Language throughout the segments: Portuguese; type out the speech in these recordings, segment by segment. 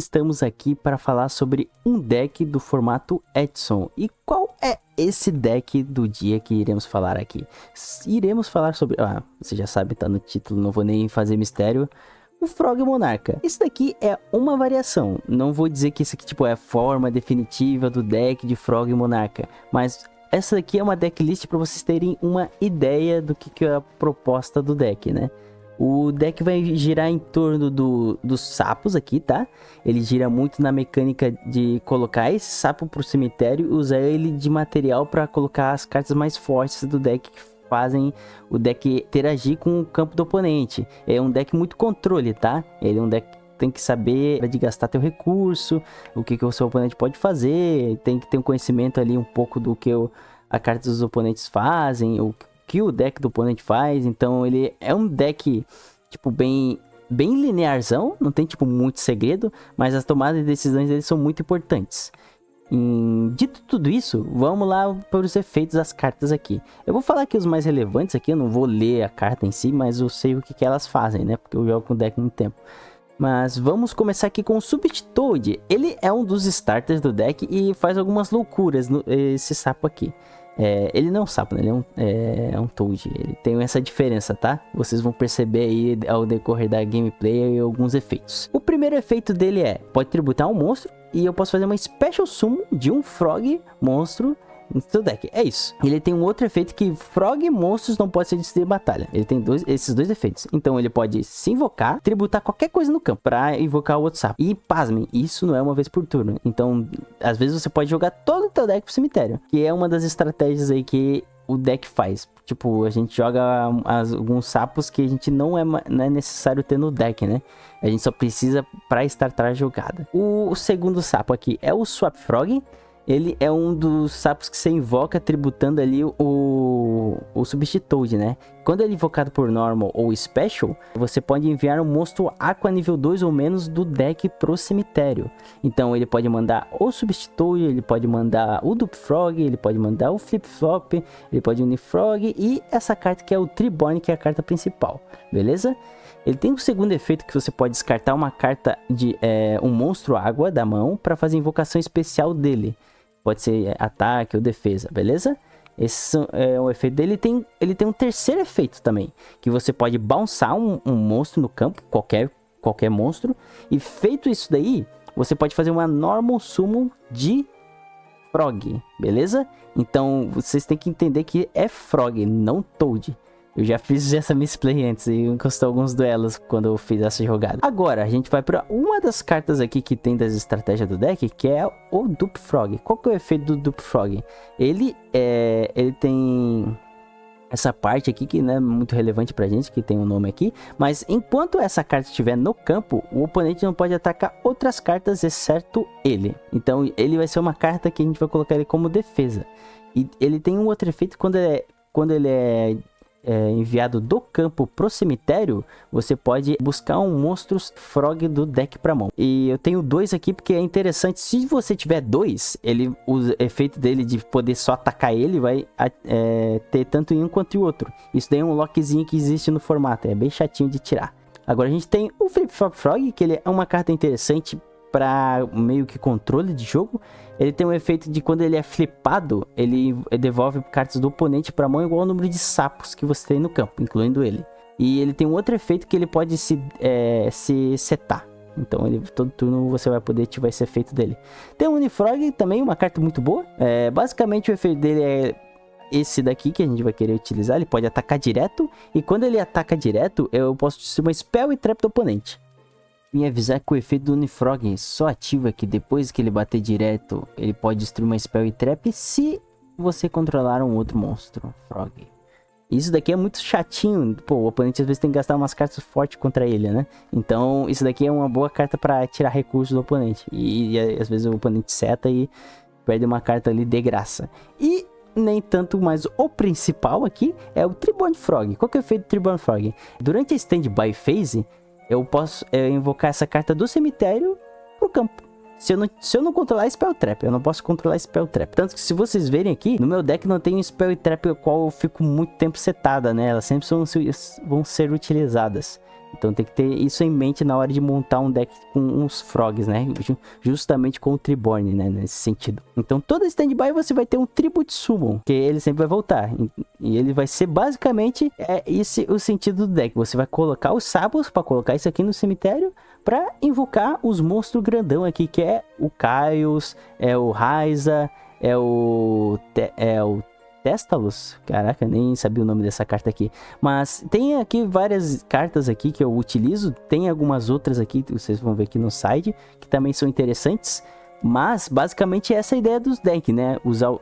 Estamos aqui para falar sobre um deck do formato Edson. E qual é esse deck do dia que iremos falar aqui? Iremos falar sobre... você já sabe, tá no título, não vou nem fazer mistério. O Frog Monarca. Esse daqui é uma variação. Não vou dizer que esse aqui tipo, é a forma definitiva do deck de Frog Monarca. Mas essa daqui é uma decklist para vocês terem uma ideia do que é a proposta do deck, né? O deck vai girar em torno dos sapos aqui, tá? Ele gira muito na mecânica de colocar esse sapo pro cemitério e usar ele de material para colocar as cartas mais fortes do deck que fazem o deck interagir com o campo do oponente. É um deck muito controle, tá? Ele é um deck que tem que saber de gastar teu recurso, o que o seu oponente pode fazer, tem que ter um conhecimento ali um pouco do que a carta dos oponentes fazem, o que o deck do oponente faz. Então ele é um deck tipo bem linearzão, não tem tipo muito segredo, mas as tomadas de decisões dele são muito importantes. Dito tudo isso, vamos lá para os efeitos das cartas aqui. Eu vou falar aqui os mais relevantes aqui, eu não vou ler a carta em si, mas eu sei o que elas fazem, né? Porque eu jogo com o deck há muito tempo. Mas vamos começar aqui com o Substitude. Ele é um dos starters do deck e faz algumas loucuras, esse sapo aqui. Ele não é um sapo, né? Ele é um Toad. Ele tem essa diferença, tá? Vocês vão perceber aí ao decorrer da gameplay e alguns efeitos. O primeiro efeito dele pode tributar um monstro e eu posso fazer uma Special Summon de um Frog monstro no seu deck. É isso. Ele tem um outro efeito que Frog monstros não pode ser destruído em batalha. Ele tem esses dois efeitos. Então ele pode se invocar, tributar qualquer coisa no campo para invocar o outro sapo. E pasmem, isso não é uma vez por turno. Então, às vezes você pode jogar todo o teu deck pro cemitério, que é uma das estratégias aí que o deck faz. Tipo, a gente joga alguns sapos que a gente não é necessário ter no deck, né? A gente só precisa para startar a jogada. O segundo sapo aqui é o Swap Frog. Ele é um dos sapos que você invoca tributando ali o Substitute, né? Quando ele é invocado por Normal ou Special, você pode enviar um monstro Aqua nível 2 ou menos do deck pro cemitério. Então ele pode mandar o Substitute, ele pode mandar o Dup Frog, ele pode mandar o Flip Flop, ele pode unir Frog e essa carta que é o Triborn, que é a carta principal, beleza? Ele tem um segundo efeito que você pode descartar uma carta de um monstro água da mão para fazer invocação especial dele. Pode ser ataque ou defesa, beleza? Esse é o efeito dele. Ele tem um terceiro efeito também, que você pode bounçar um monstro no campo, qualquer monstro. E feito isso daí, você pode fazer uma Normal Summon de Frog, beleza? Então vocês têm que entender que é Frog, não Toad. Eu já fiz essa misplay antes e encostou alguns duelos quando eu fiz essa jogada. Agora, a gente vai para uma das cartas aqui que tem das estratégias do deck, que é o Dup Frog. Qual que é o efeito do Dup Frog? Ele tem essa parte aqui que não é muito relevante pra gente, que tem um nome aqui. Mas enquanto essa carta estiver no campo, o oponente não pode atacar outras cartas, exceto ele. Então, ele vai ser uma carta que a gente vai colocar ele como defesa. E ele tem um outro efeito quando ele é enviado do campo pro cemitério, você pode buscar um monstro Frog do deck pra mão. E eu tenho dois aqui porque é interessante. Se você tiver dois, o efeito dele de poder só atacar ele vai ter tanto em um quanto em outro. Isso daí é um lockzinho que existe no formato, é bem chatinho de tirar. Agora a gente tem o Flip Flop Frog, que ele é uma carta interessante para meio que controle de jogo. Ele tem um efeito de quando ele é flipado, ele devolve cartas do oponente para a mão igual ao número de sapos que você tem no campo, incluindo ele. E ele tem um outro efeito que ele pode se setar. Então todo turno você vai poder ativar esse efeito dele. Tem o Unifrog também, uma carta muito boa. Basicamente o efeito dele é esse daqui que a gente vai querer utilizar. Ele pode atacar direto, e quando ele ataca direto, eu posso destruir uma Spell e Trap do oponente. Vim avisar que o efeito do Unifrog só ativa que depois que ele bater direto, ele pode destruir uma Spell e Trap se você controlar um outro monstro Frog. Isso daqui é muito chatinho. Pô, o oponente às vezes tem que gastar umas cartas fortes contra ele, né? Então isso daqui é uma boa carta para tirar recursos do oponente. E às vezes o oponente seta e perde uma carta ali de graça. E nem tanto, mas o principal aqui é o Triborn Frog. Qual que é o efeito do Triborn Frog? Durante a Standby Phase, eu posso invocar essa carta do cemitério pro campo. Se eu não controlar Spell Trap, eu não posso controlar Spell Trap. Tanto que se vocês verem aqui, no meu deck não tem um Spell Trap, o qual eu fico muito tempo setada, né? Elas sempre vão ser utilizadas. Então tem que ter isso em mente na hora de montar um deck com uns frogs, né? Justamente com o Treeborn, né? Nesse sentido. Então todo standby você vai ter um Tribute Summon, que ele sempre vai voltar. E ele vai ser basicamente esse o sentido do deck. Você vai colocar os sabos para colocar isso aqui no cemitério para invocar os monstros grandão aqui, que é o Kaios, é o Raiza, é o Testalus. Caraca, nem sabia o nome dessa carta aqui. Mas tem aqui várias cartas aqui que eu utilizo. Tem algumas outras aqui, vocês vão ver aqui no site, que também são interessantes. Mas basicamente essa é a ideia dos decks, né? Usar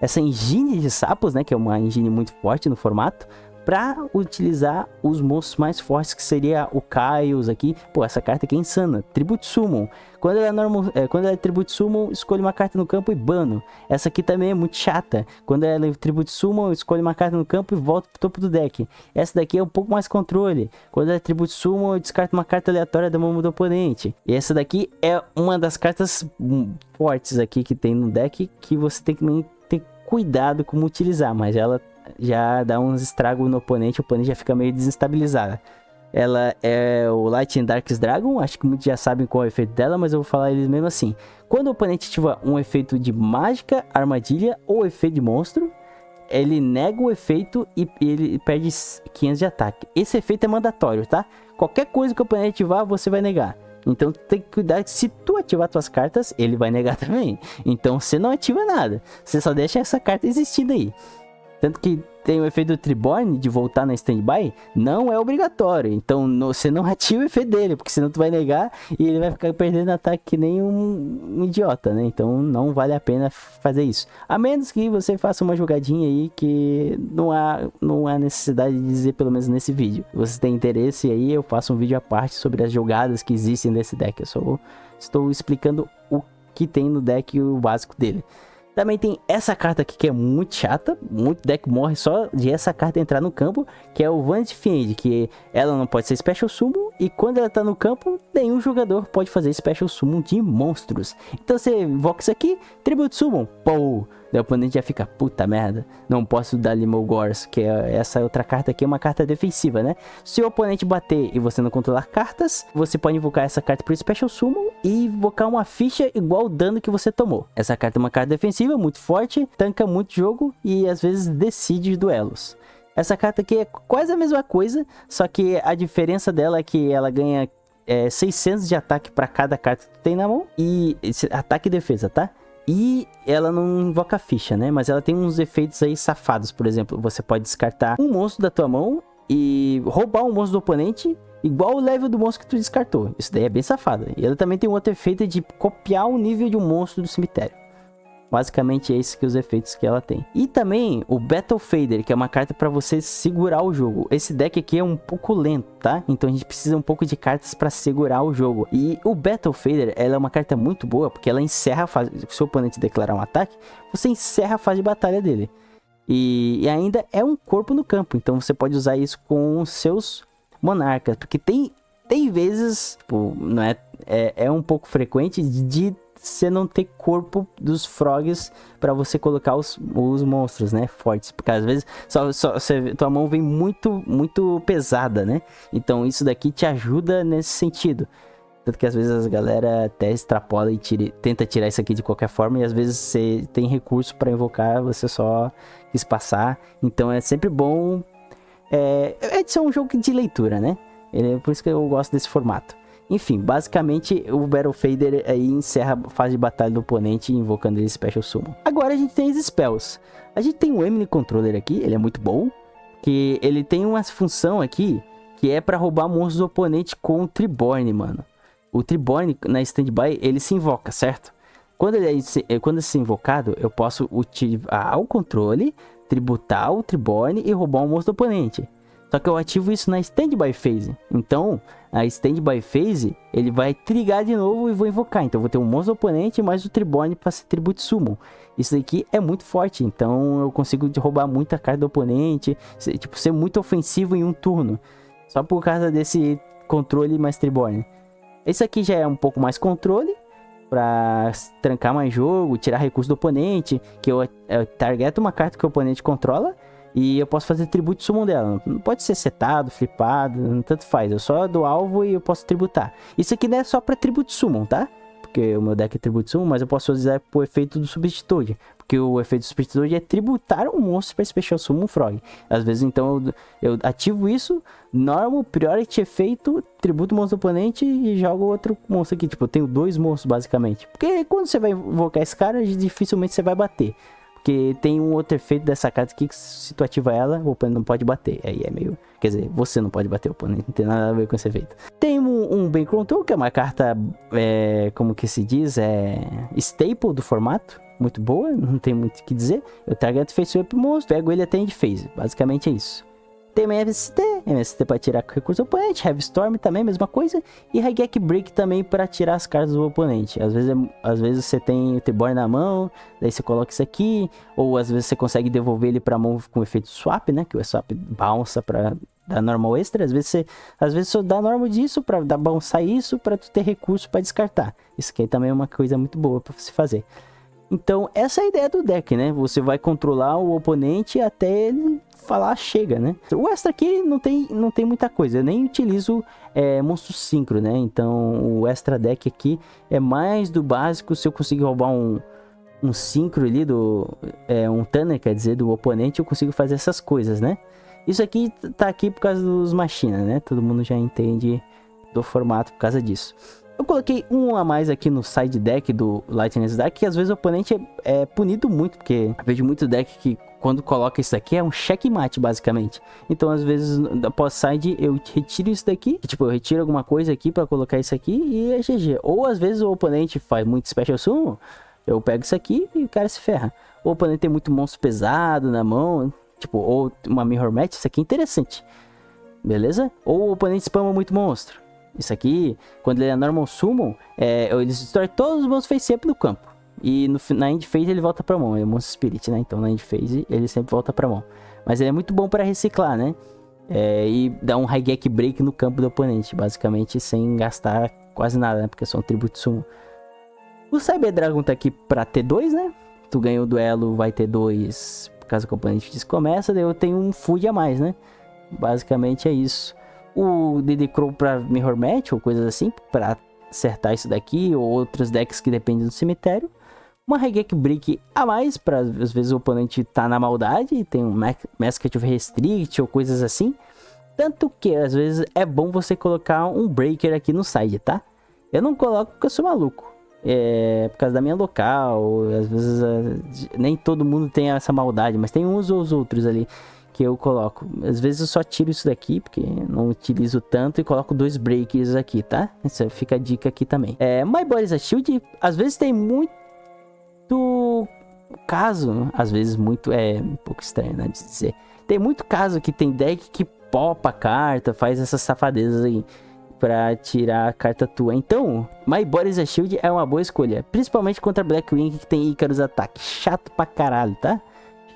essa engine de sapos, né? Que é uma engine muito forte no formato, para utilizar os monstros mais fortes, que seria o Kaios aqui. Pô, essa carta aqui é insana. Tribute Summon. Quando ela é Tribute Summon, escolhe uma carta no campo e bano. Essa aqui também é muito chata. Quando ela é Tribute Summon, escolhe uma carta no campo e volta pro topo do deck. Essa daqui é um pouco mais controle. Quando ela é Tribute Summon, eu descarto uma carta aleatória da mão do oponente. E essa daqui é uma das cartas fortes aqui que tem no deck, que você tem que ter cuidado como utilizar, mas ela já dá uns estragos no oponente, o oponente já fica meio desestabilizado. Ela é o Lightning Darkest Dragon, acho que muitos já sabem qual é o efeito dela, mas eu vou falar eles mesmo assim. Quando o oponente tiver um efeito de mágica, armadilha ou efeito de monstro, ele nega o efeito e ele perde 500 de ataque. Esse efeito é mandatório, tá? Qualquer coisa que o oponente ativar, você vai negar. Então tem que cuidar que se tu ativar tuas cartas, ele vai negar também. Então você não ativa nada, você só deixa essa carta existindo aí. Tanto que tem o efeito do Treeborn de voltar na standby, não é obrigatório. Então você não ativa o efeito dele, porque senão tu vai negar e ele vai ficar perdendo ataque que nem um idiota, né? Então não vale a pena fazer isso. A menos que você faça uma jogadinha aí que não há necessidade de dizer, pelo menos nesse vídeo. Se você tem interesse aí, eu faço um vídeo à parte sobre as jogadas que existem nesse deck. Eu só estou explicando o que tem no deck e o básico dele. Também tem essa carta aqui que é muito chata. Muito deck morre só de essa carta entrar no campo, que é o Vanity Fiend, que ela não pode ser Special Summon, e quando ela tá no campo, nenhum jogador pode fazer Special Summon de monstros. Então você invoca isso aqui, Tribute Summon, pô! Daí o oponente já fica, puta merda, não posso dar Limogors, que é essa outra carta aqui, é uma carta defensiva, né? Se o oponente bater e você não controlar cartas, você pode invocar essa carta por Special Summon e invocar uma ficha igual o dano que você tomou. Essa carta é uma carta defensiva, muito forte, tanca muito jogo e às vezes decide duelos. Essa carta aqui é quase a mesma coisa, só que a diferença dela é que ela ganha 600 de ataque para cada carta que tu tem na mão, e ataque e defesa, tá? E ela não invoca ficha, né? Mas ela tem uns efeitos aí safados. Por exemplo, você pode descartar um monstro da tua mão e roubar um monstro do oponente igual o level do monstro que tu descartou. Isso daí é bem safado. E ela também tem um outro efeito de copiar o nível de um monstro do cemitério. Basicamente é esses que os efeitos que ela tem. E também o Battle Fader, que é uma carta para você segurar o jogo. Esse deck aqui é um pouco lento, tá? Então a gente precisa um pouco de cartas para segurar o jogo. E o Battle Fader, ela é uma carta muito boa, porque ela encerra a fase. Se o oponente declarar um ataque, você encerra a fase de batalha dele. E ainda é um corpo no campo, então você pode usar isso com os seus monarcas. Porque tem vezes, tipo, não é um pouco frequente de você não ter corpo dos frogs para você colocar os monstros, né, fortes, porque às vezes tua mão vem muito pesada, né? Então isso daqui te ajuda nesse sentido. Tanto que às vezes a galera até extrapola e tenta tirar isso aqui de qualquer forma, e às vezes você tem recurso para invocar, você só quis passar. Então é sempre bom. De ser um jogo de leitura, né? Por isso que eu gosto desse formato. Enfim, basicamente o Battle Fader aí encerra a fase de batalha do oponente invocando ele Special Summon. Agora a gente tem as spells. A gente tem o Emily Controller aqui, ele é muito bom, que ele tem uma função aqui que é para roubar monstros do oponente com o Treeborn, mano. O Treeborn na standby ele se invoca, certo? Quando ele é invocado, eu posso utilizar o controle, tributar o Treeborn e roubar um monstro do oponente. Só que eu ativo isso na Standby Phase. Então, a Standby Phase, ele vai trigar de novo e vou invocar. Então, eu vou ter um monstro do oponente mais o Treeborn para ser Tribute Summon. Isso aqui é muito forte. Então, eu consigo roubar muita carta do oponente. Ser muito ofensivo em um turno. Só por causa desse controle mais Treeborn. Esse aqui já é um pouco mais controle. Para trancar mais jogo, tirar recurso do oponente. Que eu targeto uma carta que o oponente controla. E eu posso fazer Tribute Summon dela. Não pode ser setado, flipado, tanto faz. Eu só dou alvo e eu posso tributar. Isso aqui não é só pra Tribute Summon, tá? Porque o meu deck é Tribute Summon, mas eu posso usar pro efeito do Substitute. Porque o efeito do Substitute é tributar um monstro para Special Summon um Frog. Às vezes, então, eu ativo isso, normal, priority efeito, tributo o monstro do oponente e jogo outro monstro aqui. Tipo, eu tenho 2 monstros, basicamente. Porque quando você vai invocar esse cara, dificilmente você vai bater. Porque tem um outro efeito dessa carta aqui que se tu ativa ela, o oponente não pode bater. Aí é meio... Quer dizer, você não pode bater o oponente, não tem nada a ver com esse efeito. Tem um Bank Control, que é uma carta, como que se diz, staple do formato. Muito boa, não tem muito o que dizer. Eu target face up monstro, pego ele até end phase. Basicamente é isso. Tem MST para tirar recurso do oponente, Heavy Storm também, mesma coisa, e Raigeki Break também para tirar as cartas do oponente. Às vezes você tem o T-Born na mão, daí você coloca isso aqui, ou às vezes você consegue devolver ele para mão com efeito swap, né, que o swap bounça para dar normal extra. Às vezes você dá normal disso para dar bounçar isso para tu ter recurso para descartar. Isso aqui também é uma coisa muito boa para se fazer. Então, essa é a ideia do deck, né? Você vai controlar o oponente até ele falar chega, né? O extra aqui não tem muita coisa. Eu nem utilizo monstro sincro, né? Então, o extra deck aqui é mais do básico. Se eu conseguir roubar um sincro ali, um Tanner, quer dizer, do oponente, eu consigo fazer essas coisas, né? Isso aqui tá aqui por causa dos Machina, né? Todo mundo já entende do formato por causa disso. Eu coloquei um a mais aqui no side deck do Lightning Dark, que às vezes o oponente é punido muito, porque eu vejo muito deck que quando coloca isso aqui é um checkmate, basicamente. Então, às vezes, após side, eu retiro isso daqui, tipo, eu retiro alguma coisa aqui pra colocar isso aqui e é GG. Ou, às vezes, o oponente faz muito Special Summon, eu pego isso aqui e o cara se ferra. O oponente tem muito monstro pesado na mão, tipo, ou uma Mirror Match, isso aqui é interessante, beleza? Ou o oponente spama muito monstro. Isso aqui, quando ele é normal summon, ele destrói todos os monstros face-up do campo. E na end phase ele volta pra mão, é monstro spirit, né? Então na end phase ele sempre volta pra mão. Mas ele é muito bom pra reciclar, né? E dá um Raigeki Break no campo do oponente, basicamente sem gastar quase nada, né? Porque é só um Tribute Summon. O Cyber Dragon tá aqui pra T2, né? Tu ganha o duelo, vai ter 2, por causa que o oponente descomeça, daí eu tenho um food a mais, né? Basicamente é isso. O DD Crow pra Mirror Match ou coisas assim, pra acertar isso daqui, ou outros decks que dependem do cemitério. Uma Raigeki Break a mais, pra às vezes o oponente tá na maldade e tem um Masked of Restrict ou coisas assim. Tanto que às vezes é bom você colocar um Breaker aqui no side, tá? Eu não coloco porque eu sou maluco. Por causa da minha local, às vezes nem todo mundo tem essa maldade, mas tem uns ou os outros ali que eu coloco. Às vezes eu só tiro isso daqui, porque não utilizo tanto, e coloco 2 breakers aqui, tá? Isso fica a dica aqui também. My Body's a Shield, às vezes tem muito caso, às vezes muito, um pouco estranho, né, de dizer. Tem muito caso que tem deck que popa a carta, faz essas safadezas aí pra tirar a carta tua. Então, My Body's a Shield é uma boa escolha, principalmente contra Blackwing, que tem Icarus Ataque. Chato pra caralho, tá?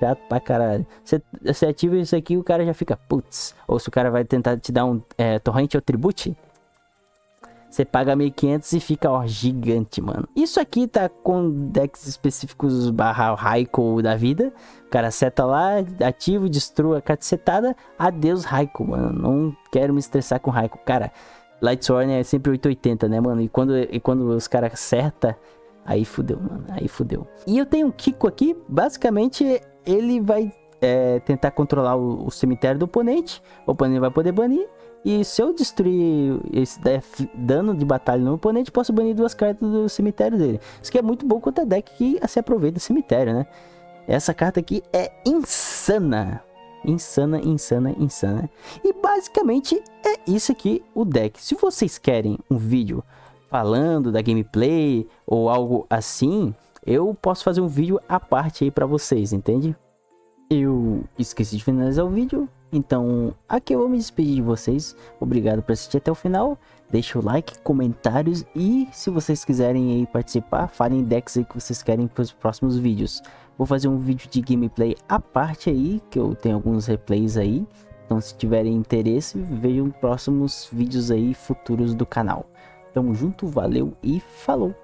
Chato pra caralho. Você ativa isso aqui, o cara já fica putz. Ou se o cara vai tentar te dar um Torrent ou Tribute, você paga 1.500 e fica, ó, gigante, mano. Isso aqui tá com decks específicos barra Raikou da vida. O cara seta lá, ativo, destrua a carta setada. Adeus, Raikou, mano. Não quero me estressar com Raikou. Cara, Lightsworn é sempre 880, né, mano? E quando os caras acertam, aí fudeu, mano. Aí fudeu. E eu tenho um Kiko aqui, basicamente ele vai tentar controlar o cemitério do oponente. O oponente vai poder banir. E se eu destruir esse dano de batalha no oponente, posso banir 2 cartas do cemitério dele. Isso aqui é muito bom contra deck que se aproveita do cemitério, né? Essa carta aqui é insana. Insana, insana, insana. E basicamente é isso aqui o deck. Se vocês querem um vídeo falando da gameplay ou algo assim, eu posso fazer um vídeo à parte aí pra vocês, entende? Eu esqueci de finalizar o vídeo, então aqui eu vou me despedir de vocês. Obrigado por assistir até o final. Deixa o like, comentários e se vocês quiserem aí participar, falem decks aí que vocês querem para os próximos vídeos. Vou fazer um vídeo de gameplay à parte aí, que eu tenho alguns replays aí. Então se tiverem interesse, vejam próximos vídeos aí futuros do canal. Tamo junto, valeu e falou!